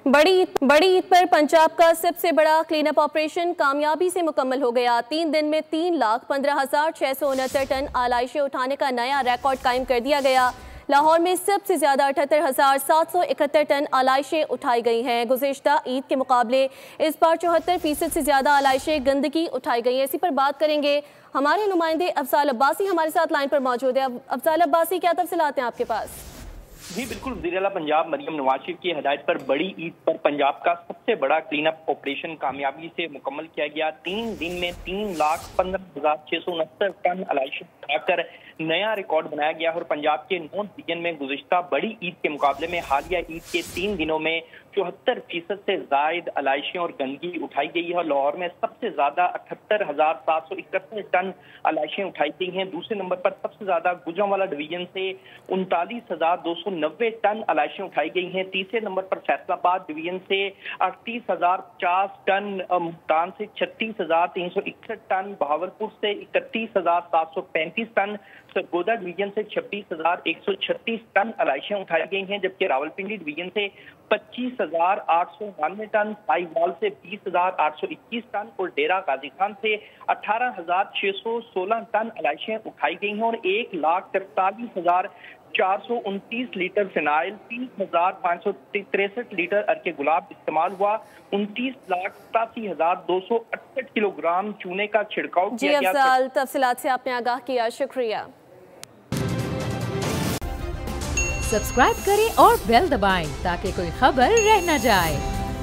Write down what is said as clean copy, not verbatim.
बड़ी ईद पर पंजाब का सबसे बड़ा क्लीन अप ऑपरेशन कामयाबी से मुकम्मल हो गया। 3 दिन में 3,15,669 टन आलाइशें उठाने का नया रिकॉर्ड कायम कर दिया गया। लाहौर में सबसे ज़्यादा 78,771 टन आलाइशें उठाई गई हैं। गुज़िश्ता ईद के मुकाबले इस बार 74% से ज़्यादा आलाइशें गंदगी उठाई गई हैं। इसी पर बात करेंगे, हमारे नुमाइंदे अफजाल अब्बासी हमारे साथ लाइन पर मौजूद है। अफजाल अब्बासी, क्या तफसीलात हैं आपके पास? जी बिल्कुल, वज़ीर आला पंजाब मरियम नवाज शरीफ की हिदायत पर बड़ी ईद पर पंजाब का सबसे बड़ा क्लीन अप ऑपरेशन कामयाबी से मुकम्मल किया गया। 3 दिन में 3,15,669 टन आलाइशें उठाकर नया रिकॉर्ड बनाया गया और पंजाब के 9 रीजन में गुज़िश्ता बड़ी ईद के मुकाबले में हालिया ईद के 3 दिनों में 74% से जायद आलाइशें और गंदगी उठाई गई है और लाहौर में सबसे ज्यादा 78,771 टन आलाइशें उठाई गई हैं। दूसरे नंबर पर सबसे ज्यादा गुजरांवाला डिवीजन से 39,290 टन आलाइशें उठाई गई हैं। तीसरे नंबर पर फैसलाबाद डिवीजन से 38,050 टन, मुल्तान से 36,361 टन, बहावलपुर से 31,735 टन, सरगोदा डिवीजन से 26,136 टन आलाइशें उठाई गई हैं, जबकि रावलपिंडी डिवीजन से 25,892 टन, साहिवाल से 20,821 टन और डेरा गाजी खान से 18,616 टन आलाइशें उठाई गई हैं और 1,43,429 लीटर फिनाइल, 30,563 लीटर अर्के गुलाब इस्तेमाल हुआ, 29,87,268 किलोग्राम चूने का छिड़काव किया गया। अफजाल, तफसीलात से आपने आगाह किया, शुक्रिया। सब्सक्राइब करें और बेल दबाएं ताकि कोई खबर रह न जाए।